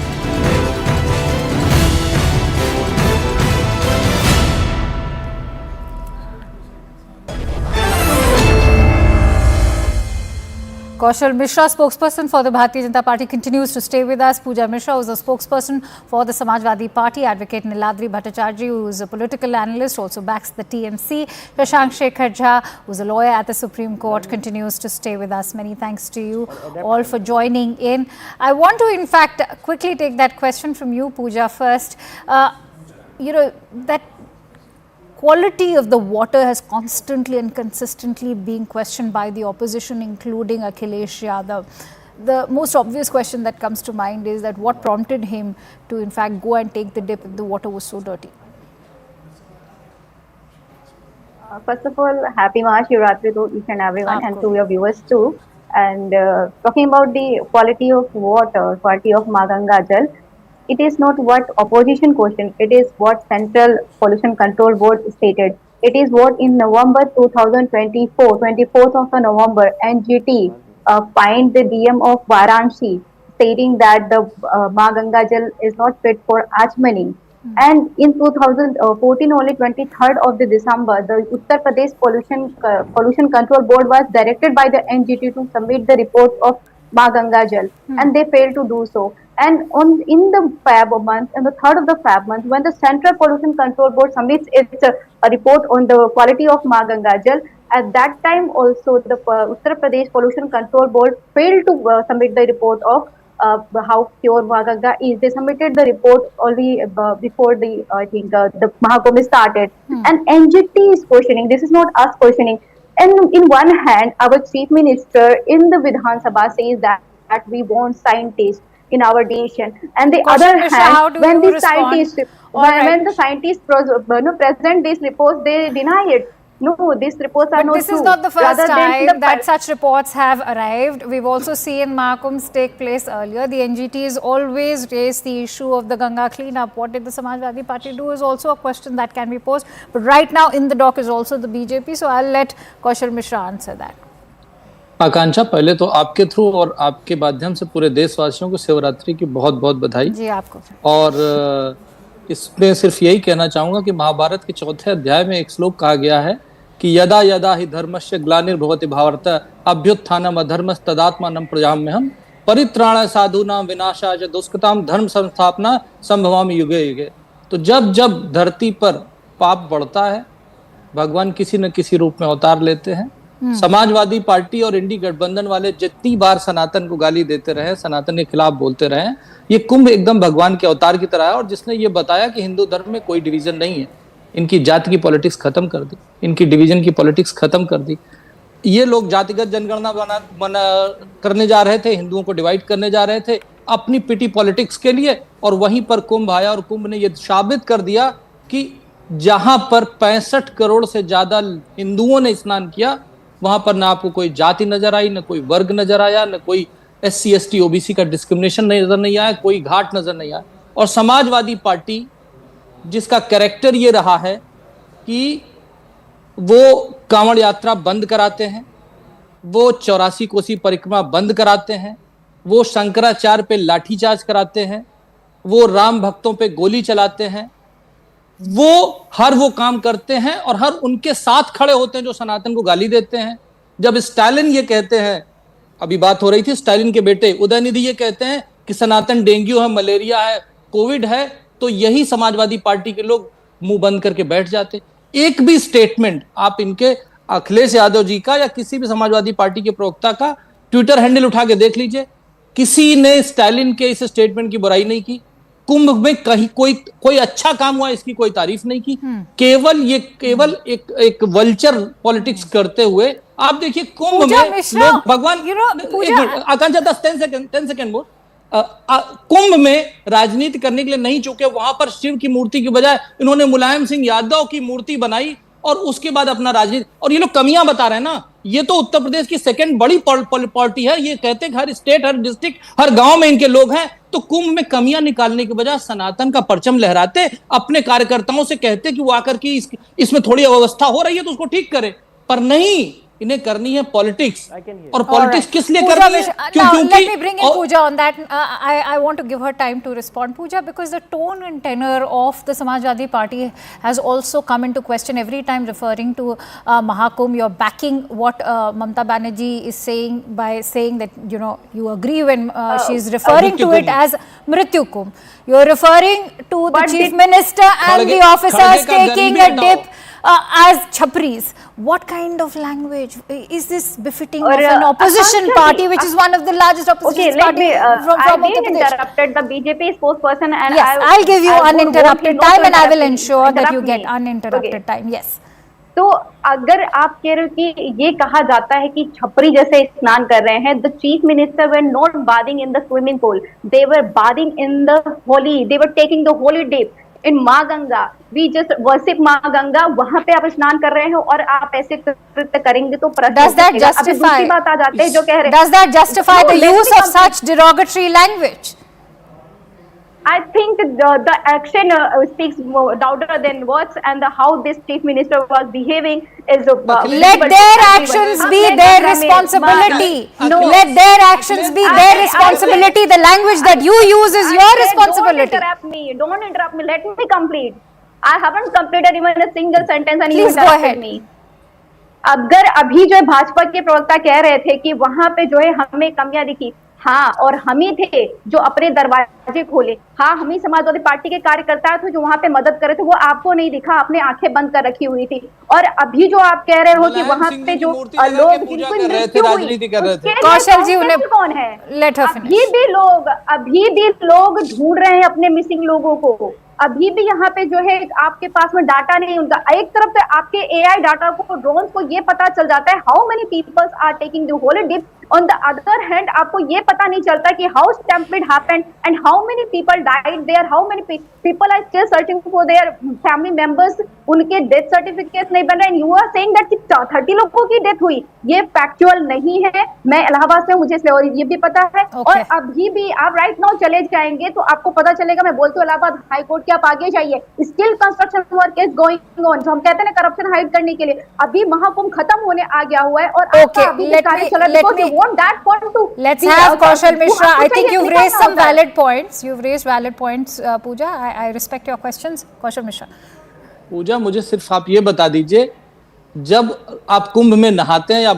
Kaushal Mishra, spokesperson for the Bharatiya Janata Party, continues to stay with us. Pooja Mishra, who is a spokesperson for the Samajwadi Party. Advocate Niladri Bhattacharjee, who is a political analyst, also backs the TMC. Shashank Shekhar Jha, who is a lawyer at the Supreme Court, continues to stay with us. Many thanks to you all for joining in. I want to, in fact, quickly take that question from you, Pooja, first. That quality of the water has constantly and consistently been questioned by the opposition, including Akhilesh Yadav. The most obvious question that comes to mind is that what prompted him to in fact go and take the dip if the water was so dirty? First of all, happy Mahashivratri to each and everyone and to your viewers too. And talking about the quality of water, quality of Maganga Jal, it is not what opposition question, it is what Central Pollution Control Board stated. It is what in November 2024, 24th of November, NGT fined the DM of Varanasi, stating that the Maha Ganga Jal is not fit for achmaning. And in 2014, only 23rd of the December, the Uttar Pradesh Pollution Control Board was directed by the NGT to submit the report of Maha Jal, and they failed to do so. And in the Feb month, in the 3rd of the Feb month, when the Central Pollution Control Board submits its a report on the quality of Maha Jal, at that time also the Uttar Pradesh Pollution Control Board failed to submit the report of how pure Maha is. They submitted the report only before the the Mahakumbh started. And NGT is questioning. This is not us questioning. And in one hand, our chief minister in the Vidhan Sabha says that we want scientists in our nation, and the other hand, when the scientists present these reports, they deny it. No, these reports are not true. This is not the first time that such reports have arrived. We've also seen Mahakumbh take place earlier. The NGT has always raised the issue of the Ganga cleanup. What did the Samajwadi Party do is also a question that can be posed. But right now in the dock is also the BJP. So I'll let Kaushal Mishra answer that. आकांक्षा, पहले तो आपके through और आपके माध्यम से पूरे देशवासियों को शिवरात्रि की बहुत बहुत बधाई जी आपको। और इसमें सिर्फ यही कहना चाहूंगा कि महाभारत के 4थे अध्याय में एक श्लोक कहा गया है कि यदा यदा हि धर्मस्य ग्लानिर्भवति भारत अभ्युत्थानम अधर्मस् तदात्मानं प्रजाम्यहम् परित्राणाय साधूनां विनाशाय च दुष्कृतां धर्म संस्थापना संभवामि युगे युगे। तो जब जब धरती पर पाप बढ़ता है, भगवान किसी न किसी रूप में अवतार लेते हैं। समाजवादी पार्टी और इंडी गठबंधन वाले जितनी बार सनातन को गाली देते रहे, सनातन के खिलाफ बोलते रहे, ये कुंभ एकदम भगवान के अवतार की तरह है। और जिसने ये बताया कि हिंदू धर्म में कोई डिवीजन नहीं है, इनकी जाति की पॉलिटिक्स खत्म कर दी, इनकी डिवीजन की पॉलिटिक्स खत्म कर दी। ये लोग जातिगत जनगणना करने जा रहे थे, हिंदुओं को डिवाइड करने जा रहे थे अपनी पिटी पॉलिटिक्स के लिए, और वहीं पर कुंभ आया और कुंभ ने ये साबित कर दिया कि जहां पर 65 करोड़ से ज्यादा हिंदुओं ने स्नान किया, वहां पर ना आपको कोई जाति नजर आई, ना कोई वर्ग नजर आया, ना कोई SC ST OBC का डिस्क्रिमिनेशन नजर नहीं आया, कोई घाट नजर नहीं आया। और समाजवादी पार्टी जिसका कैरेक्टर ये रहा है कि वो कांवड़ यात्रा बंद कराते हैं, वो 84 कोसी परिक्रमा बंद कराते हैं, वो शंकराचार्य पे लाठीचार्ज कराते हैं, वो राम भक्तों पे गोली चलाते हैं, वो काम करते हैं और हर उनके साथ खड़े होते हैं जो सनातन को गाली देते हैं। जब स्टालिन ये कहते हैं, अभी बात हो रही थी, स्टालिन के बेटे उदयनिधि ये कहते हैं कि सनातन डेंगू है, मलेरिया है, कोविड है, तो यही समाजवादी पार्टी के लोग मुंह बंद करके बैठ जाते। एक भी स्टेटमेंट आप इनके अखिलेश यादव जी का या किसी भी समाजवादी पार्टी के प्रवक्ता का ट्विटर हैंडल उठा के देख लीजिए, किसी ने स्टालिन के इस स्टेटमेंट की बुराई नहीं की। कुंभ में कहीं कोई अच्छा काम हुआ इसकी कोई तारीफ नहीं की। केवल एक वल्चर पॉलिटिक्स करते हुए आप देखिए कुंभ में लोग भगवान आकांक्षा 10 सेकेंड मोर, कुंभ में राजनीति करने के लिए नहीं चुके, वहां पर शिव की मूर्ति की बजाय इन्होंने मुलायम सिंह यादव की मूर्ति बनाई और उसके बाद अपना राजनीति। और ये लोग कमियां बता रहे हैं ना, ये तो उत्तर प्रदेश की सेकंड बड़ी पार्टी है, ये कहते हैं हर स्टेट, हर डिस्ट्रिक्ट, हर गांव में इनके लोग हैं। तो कुंभ में कमियां निकालने के बजाय सनातन का परचम लहराते, अपने कार्यकर्ताओं से कहते कि वो आकर के इसमें थोड़ी अव्यवस्था हो रही है तो उसको ठीक करे, पर नहीं, इन्हें करनी है पॉलिटिक्स। और पॉलिटिक्स किस लिए करनी है? Now, let me bring in Pooja on that. I want to give her time to respond, Pooja, because the tone and tenor of the Samajwadi Party has also come into question every time referring to Mahakumbh. You're backing what Mamata Banerjee is saying by saying that, you agree when she's referring to it as Mrityu Kumbh. You're referring to the Chief Minister and the officers taking a dip as chhapris. What kind of language is this befitting of an opposition party, which is one of the largest opposition parties from Uttar Pradesh? Interrupted the BJP spokesperson, and yes, I'll give you uninterrupted time, and I will ensure that you get uninterrupted time. Yes. तो अगर आप कह रहे हो कि ये कहा जाता है कि छपरी जैसे स्नान कर रहे हैं, the chief minister were not bathing in the swimming pool, they were bathing in the holy, they were taking the holy dip in Maa Ganga, we just worship माँ गंगा, वहां पे आप स्नान कर रहे हो और आप ऐसे कृत्य करेंगे तो does that justify? बात आ जाते हैं जो कह रहे हैं, does that justify the use of such derogatory language? I think the action speaks more louder than words, and how this chief minister was behaving is. Let their actions be their responsibility. No. Let their actions be their responsibility. The language that you use is your responsibility. Don't interrupt me. Let me complete. I haven't completed even a single sentence, and Please you go interrupted ahead. me. अगर अभी जो भाजपा के प्रवक्ता कह रहे थे कि वहां पे जो है हमें कमियां दिखी, हाँ, और हम ही थे जो अपने दरवाजे खोले, हाँ, हम ही समाजवादी पार्टी के कार्यकर्ता थे जो वहां पे मदद करे थे, वो आपको नहीं दिखा, आपने आंखें बंद कर रखी हुई थी। और अभी जो आप कह रहे हो कि वहां पे जो लोग जिनको मृत्यु हुई, कौशल जी उन्हें कौन है? लेट हर अभी भी लोग ढूंढ रहे हैं अपने मिसिंग लोगों को। अभी भी यहाँ पे जो है आपके पास में डाटा नहीं है उनका। एक तरफ से आपके एआई डाटा को, ड्रोन्स को ये पता चल जाता है how many peoples are taking the holy dip. On the other hand आपको ये पता नहीं चलता कि how stampede happened and how many people died there, how many people are still searching for their family members. उनके death certificate नहीं बन रहे हैं। यू आर सेइंग दैट 30 लोगों की डेथ हुई, ये फैक्चुअल नहीं है। मैं इलाहाबाद से हूं, मुझे ये भी पता है। और अभी भी आप राइट नाउ चले जाएंगे तो आपको पता चलेगा। मैं बोलती हूँ इलाहाबाद हाई कोर्ट के आप आगे जाइए, still construction work is going on. जो हम कहते हैं ना करप्शन हाइड करने के लिए, अभी महाकुंभ खत्म होने आ गया हुआ है और आपका अभी भी कार्य चल रहा है। Let's have Kaushal Mishra. I think you've raised some valid points. You've raised valid points, Pooja. I respect your questions. Kaushal Mishra. पूजा, मुझे सिर्फ आप ये बता दीजिए, जब आप कुंभ में नहाते हैं या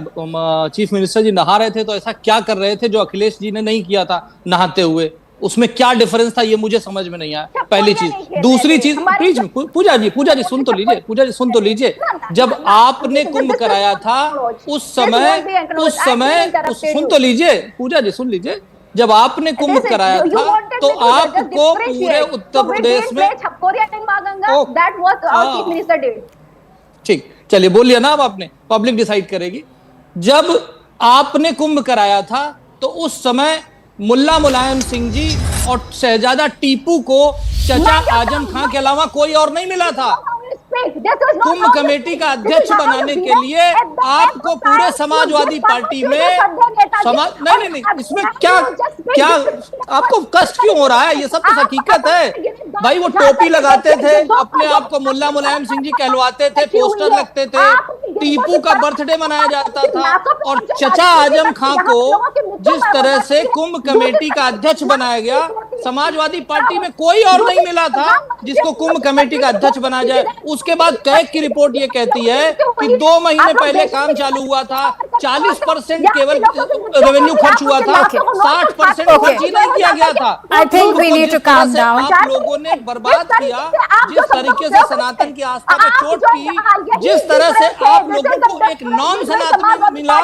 चीफ मिनिस्टर जी नहा रहे थे तो ऐसा क्या कर रहे थे जो अखिलेश जी ने नहीं किया था नहाते हुए? उसमें क्या डिफरेंस था ये मुझे समझ में नहीं आया, पहली चीज। दूसरी चीज, प्लीज पूजा जी सुन तो लीजिए, जब आपने कुंभ कराया था उस समय सुन तो लीजिए, पूजा जी सुन लीजिए, जब आपने कुंभ कराया था तो आपको पूरे उत्तर प्रदेश में ठीक, चलिए बोलिए ना, अब आपने पब्लिक डिसाइड करेगी। जब आपने कुंभ कराया था तो उस समय मुल्ला मुलायम सिंह जी और शहजादा टीपू को चचा आजम खां के अलावा कोई और नहीं मिला था। कुंभ कमेटी का अध्यक्ष बनाने के लिए आपको पूरे समाजवादी पार्टी में नहीं, इसमें क्या आपको कष्ट क्यों हो रहा है? ये सब तो हकीकत है भाई। वो टोपी लगाते थे, अपने आप को मुल्ला मुलायम सिंह जी कहलवाते थे, पोस्टर लगते थे, टीपू का बर्थडे मनाया जाता था, और चचा आजम खां को जिस तरह से कुंभ कमेटी का अध्यक्ष बनाया गया, समाजवादी पार्टी में कोई और नहीं मिला था जिसको कुंभ कमेटी का अध्यक्ष बनाया जाए। उसके बाद कैग की रिपोर्ट ये कहती है कि 2 महीने पहले काम चालू हुआ था, 40% केवल रेवेन्यू खर्च हुआ था, 60% खर्च ही नहीं किया गया था। I think we need to calm down. आप लोगों ने बर्बाद किया, जिस तरीके से सनातन की आस्था पे चोट की, जिस तरह से आप लोगों को एक नॉन सनातनी मिला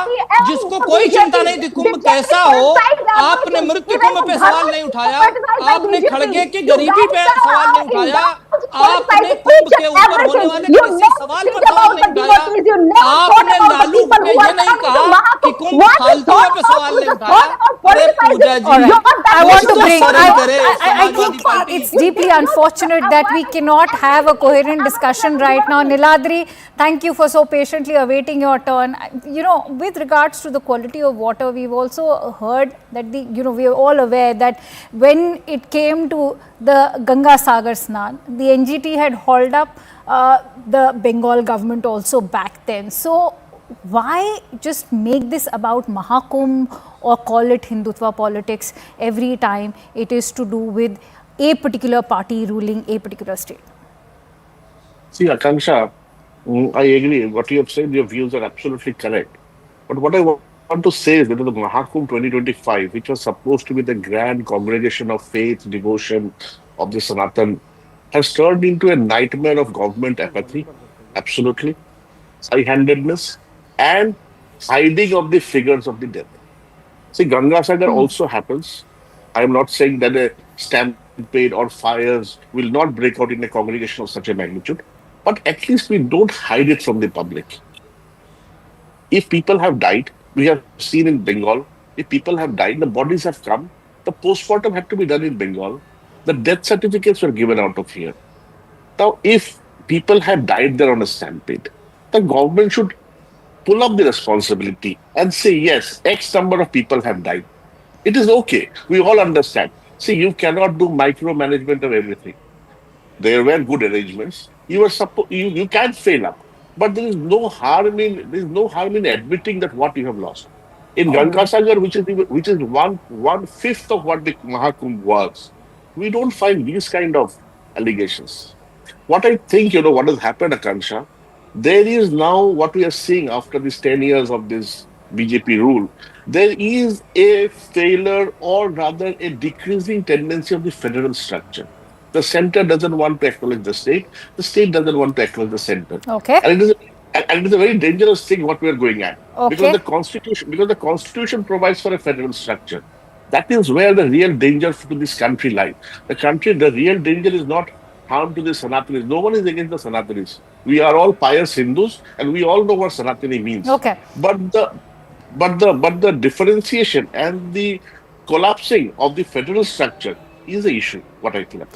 जिसको कोई चिंता नहीं थी कुंभ कैसा हो, आपने मृत्यु कुंभ पे सवाल नहीं उठाया, आपने खड़गे की गरीबी पे सवाल नहीं उठाया, आपने कुंभ के ऊपर होने वाले किसी सवाल पर सवाल नहीं उठाया, आपने लालू पे ये नहीं कहा कि कुंभ फालतू पे सवाल नहीं उठाया। अरे पूजा जी, I want to bring. I think it's deeply unfortunate that we cannot have a coherent discussion right now. Niladri, thank you for so patiently awaiting your turn. You know, with regards to the quality of water, we've also heard that we are all aware that when it came to the Ganga Sagar Snan, the NGT had hauled up the Bengal government also back then. So why just make this about Mahakumbh or call it Hindutva politics every time it is to do with a particular party ruling a particular state? See, Akanksha, I agree. What you have said, your views are absolutely correct. But what I want to say is that the Mahakumbh 2025, which was supposed to be the grand congregation of faith, devotion of the Sanatan, has turned into a nightmare of government apathy, absolutely, high-handedness, and hiding of the figures of the death. See, Ganga Sagar also happens. I am not saying that a stampede or fires will not break out in a congregation of such a magnitude, but at least we don't hide it from the public. If people have died, we have seen in Bengal, if people have died, the bodies have come, the postmortem had to be done in Bengal, the death certificates were given out of here. Now, if people have died there on a stampede, the government should pull up the responsibility and say, yes, X number of people have died. It is okay. We all understand. See, you cannot do micromanagement of everything. There were good arrangements. You can fail up, but there is no harm in admitting that what you have lost. In Gangasagar, which is one fifth of what the Mahakumbh was, we don't find these kind of allegations. What I think, what has happened, Akansha, there is now what we are seeing after these 10 years of this BJP rule, there is a failure or rather a decreasing tendency of the federal structure. The center doesn't want to acknowledge the state doesn't want to acknowledge the center. Okay. And it is a very dangerous thing what we are going at. Okay. Because the constitution provides for a federal structure. That is where the real danger to this country lies. The real danger is not harm to the Sanatanis. No one is against the Sanatanis. We are all pious Hindus and we all know what Sanatani means. Okay. But the differentiation and the collapsing of the federal structure is the issue, what I think.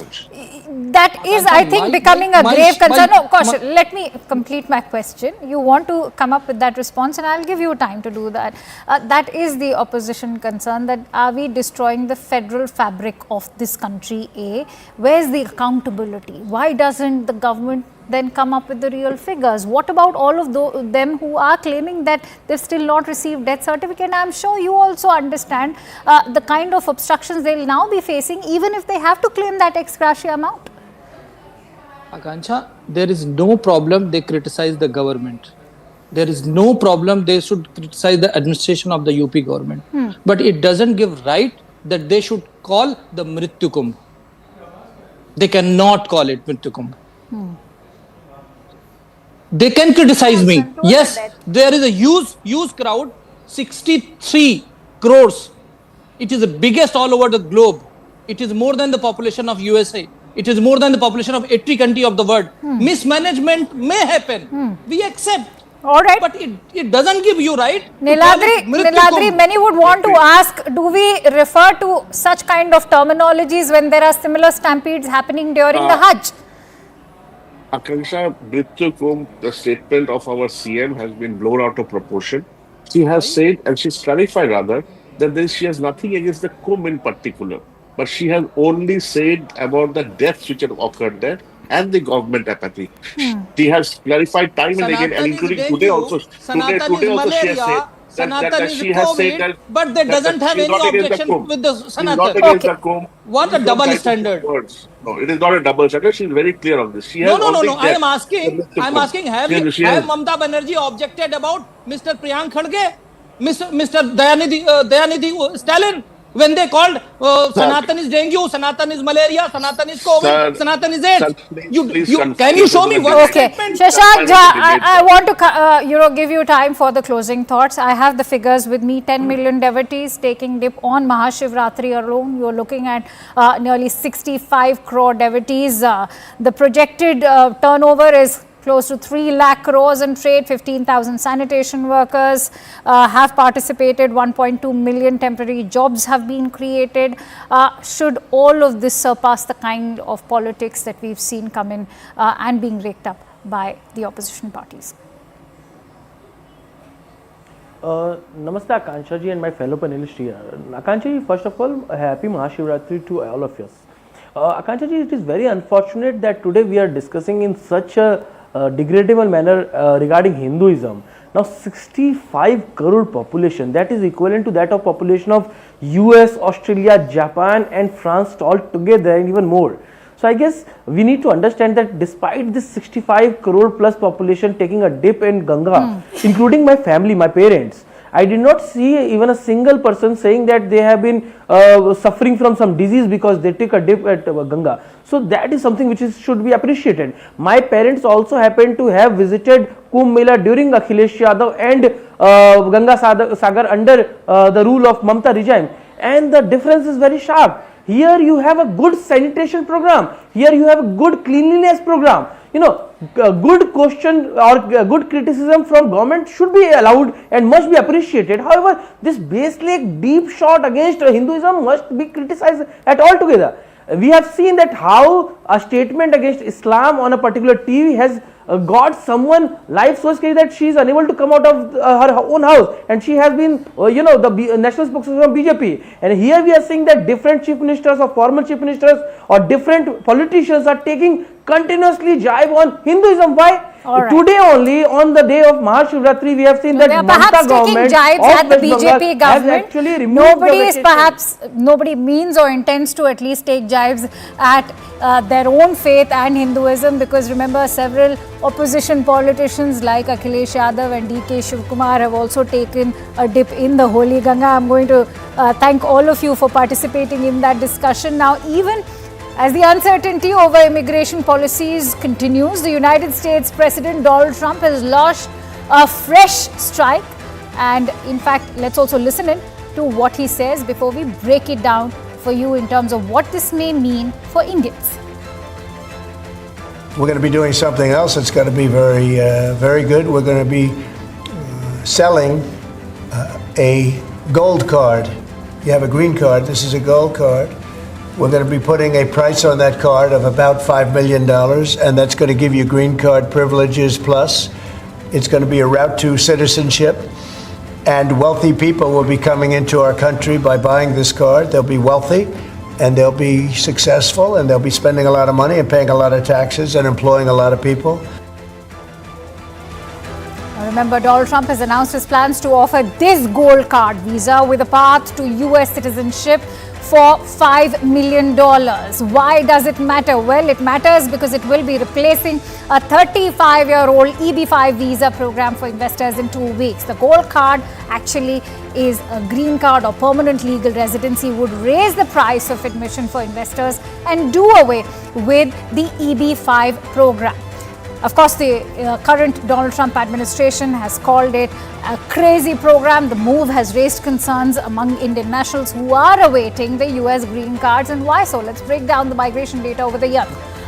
That is, I think, becoming a grave concern. No, Kaushal, let me complete my question. You want to come up with that response and I'll give you time to do that. That is the opposition concern, that are we destroying the federal fabric of this country, A? Where's the accountability? Why doesn't the government then come up with the real figures? What about all of them who are claiming that they've still not received death certificate? I'm sure you also understand the kind of obstructions they'll now be facing, even if they have to claim that ex gratia amount. Akansha, there is no problem they criticize the government. There is no problem they should criticize the administration of the UP government. But it doesn't give right that they should call the Mrityu Kumbh. They cannot call it Mrityu Kumbh. They can criticize me. Yes, there is a huge crowd, 63 crores. It is the biggest all over the globe. It is more than the population of USA. It is more than the population of 80 countries of the world. Mismanagement may happen. We accept. All right. But it doesn't give you right. Niladri, many would want to ask, do we refer to such kind of terminologies when there are similar stampedes happening during the Hajj? Akansha, Mrityu Kumbh, the statement of our CM has been blown out of proportion. She has said, and she's clarified rather, that she has nothing against the Kumbh in particular, but she has only said about the deaths which have occurred there and the government apathy. She has clarified time and again, and including today also. Today also she has said that she has said that, but they doesn't have any objection with the Sanatan. Not against the Kumbh. What a double standard. No, it is not a double standard. She is very clear on this. She has No. I am asking, have Mamata Banerjee objected about Mr. Priyank Khadge, Mr. Dayanidhi Stalin, when they called Sanatan is dengue, Sanatan is malaria, Sanatan is COVID, Sanatan is AIDS? Can you show me what statement? Shashank Jha, I want to give you time for the closing thoughts. I have the figures with me. 10 million devotees taking dip on Mahashivratri alone. You are looking at nearly 65 crore devotees. The projected turnover is close to 3 lakh crores in trade. 15,000 sanitation workers have participated. 1.2 million temporary jobs have been created. Should all of this surpass the kind of politics that we've seen come in and being raked up by the opposition parties? Namaste Akansha ji and my fellow panelists here. Akansha ji, first of all, happy Mahashivratri to all of us. Akansha ji, it is very unfortunate that today we are discussing in such a degradable manner regarding Hinduism. Now 65 crore population, that is equivalent to that of population of US, Australia, Japan and France all together and even more. So I guess we need to understand that despite this 65 crore plus population taking a dip in Ganga, including my family, my parents, I did not see even a single person saying that they have been suffering from some disease because they took a dip at Ganga. So that is something which should be appreciated. My parents also happened to have visited Kumbh Mela during Akhilesh Yadav and Ganga Sagar under the rule of Mamata regime, and the difference is very sharp. Here you have a good sanitation program. Here you have a good cleanliness program. A good question or good criticism from government should be allowed and must be appreciated. However, this basically deep shot against Hinduism must be criticized at all together. We have seen that how a statement against Islam on a particular TV has got someone life so scary that she is unable to come out of her own house, and she has been the national spokesperson of BJP. And here we are seeing that different chief ministers or former chief ministers or different politicians are taking continuously jibe on Hinduism. Why? Right. Today only, on the day of Mahashivratri, we have seen that Mamata government jibes at the BJP government. Actually removed nobody means or intends to at least take jibes at their own faith and Hinduism, because remember, several opposition politicians like Akhilesh Yadav and DK Shivkumar have also taken a dip in the holy Ganga. I'm going to thank all of you for participating in that discussion. Now, even as the uncertainty over immigration policies continues, the United States President Donald Trump has launched a fresh strike. And in fact, let's also listen in to what he says before we break it down for you in terms of what this may mean for Indians. We're going to be doing something else that's going to be very, very good. We're going to be selling a gold card. You have a green card. This is a gold card. We're going to be putting a price on that card of about $5 million, and that's going to give you green card privileges plus. It's going to be a route to citizenship, and wealthy people will be coming into our country by buying this card. They'll be wealthy, and they'll be successful, and they'll be spending a lot of money and paying a lot of taxes and employing a lot of people. Remember, Donald Trump has announced his plans to offer this gold card visa with a path to US citizenship for $5 million. Why does it matter? Well, it matters because it will be replacing a 35-year-old EB-5 visa program for investors in 2 weeks. The gold card actually is a green card or permanent legal residency, would raise the price of admission for investors and do away with the EB-5 program. Of course, the current Donald Trump administration has called it a crazy program. The move has raised concerns among Indian nationals who are awaiting the US green cards. And why so? Let's break down the migration data over the year.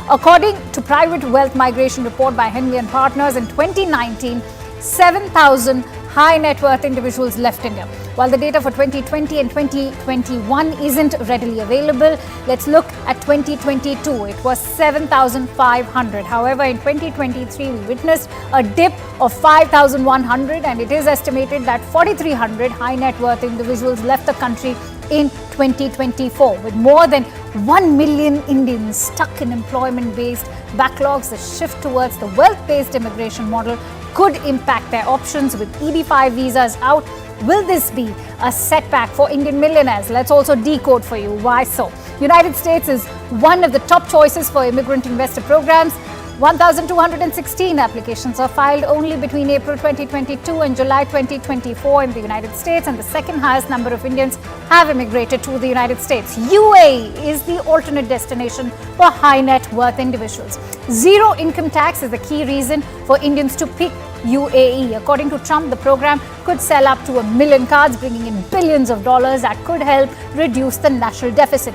According to private wealth migration report by Henley and Partners, in 2019, 7,000 high net worth individuals left India. While the data for 2020 and 2021 isn't readily available, let's look at 2022. It was 7,500. However, in 2023, we witnessed a dip of 5,100, and it is estimated that 4,300 high net worth individuals left the country in 2024. With more than 1 million Indians stuck in employment-based backlogs, the shift towards the wealth-based immigration model could impact their options. With EB-5 visas out, will this be a setback for Indian millionaires? Let's also decode for you why so. United States is one of the top choices for immigrant investor programs. 1,216 applications are filed only between April 2022 and July 2024 in the United States, and the second highest number of Indians have immigrated to the United States. UAE is the alternate destination for high net worth individuals. Zero income tax is the key reason for Indians to pick UAE. According to Trump, the program could sell up to 1 million cards, bringing in billions of dollars that could help reduce the national deficit.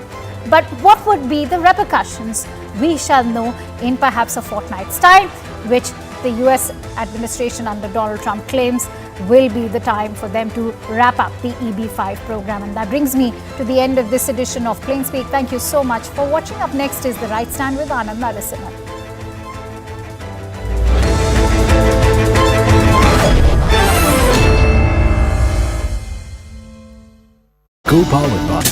But what would be the repercussions? We shall know in perhaps a fortnight's time, which the US administration under Donald Trump claims will be the time for them to wrap up the EB-5 program. And that brings me to the end of this edition of Plain Speak. Thank you so much for watching. Up next is The Right Stand with Anand Narasimhan. Co-powered by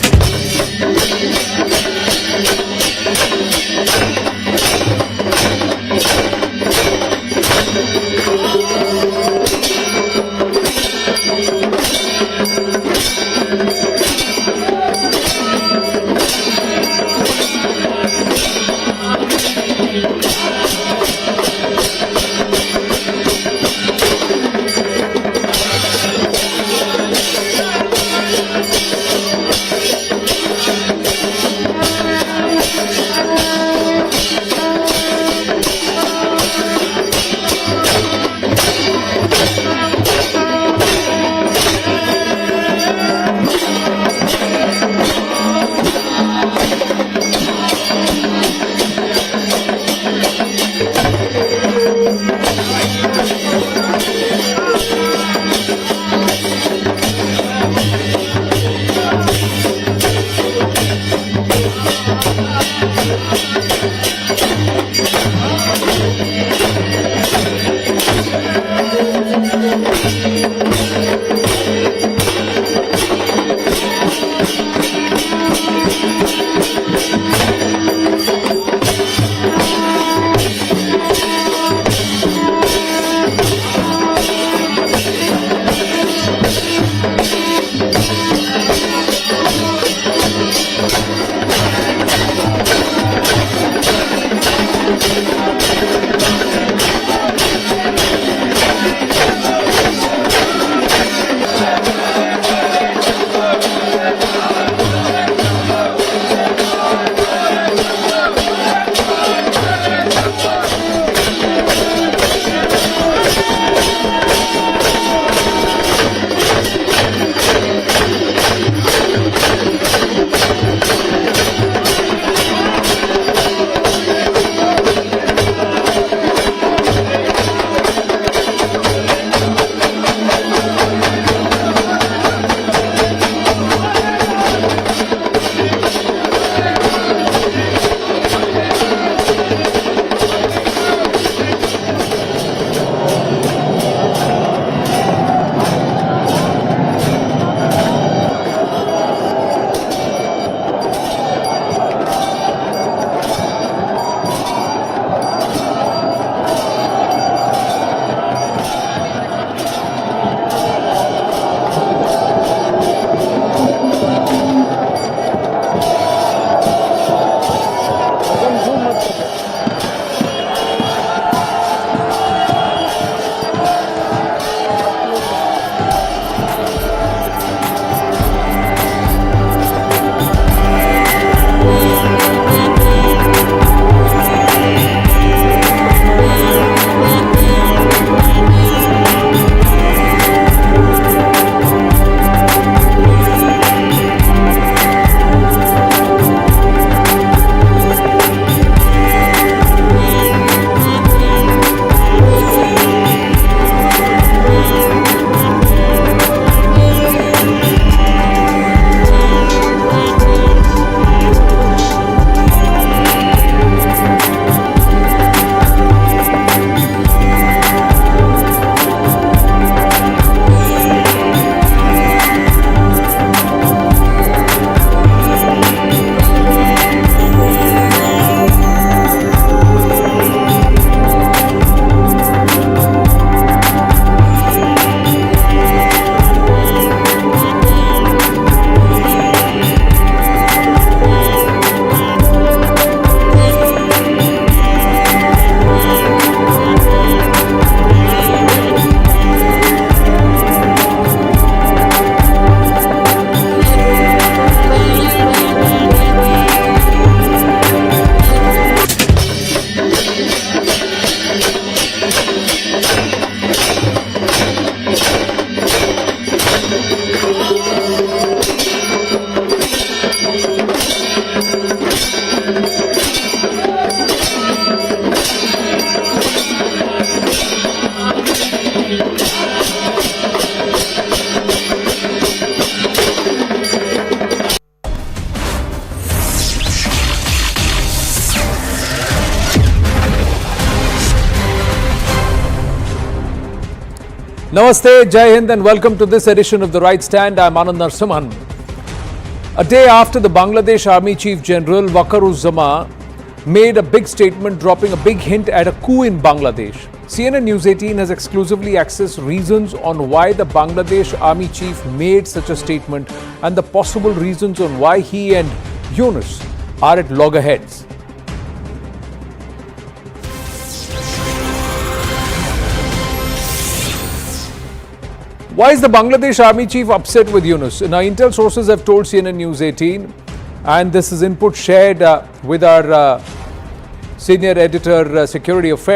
Namaste, Jai Hind and welcome to this edition of The Right Stand. I'm Anand Narsimhan. A day after the Bangladesh Army Chief General Waqar-uz-Zaman made a big statement dropping a big hint at a coup in Bangladesh, CNN News 18 has exclusively accessed reasons on why the Bangladesh Army Chief made such a statement and the possible reasons on why he and Yunus are at loggerheads. Why is the Bangladesh Army Chief upset with Yunus? Now, intel sources have told CNN News 18, and this is input shared with our senior editor, Security Affairs.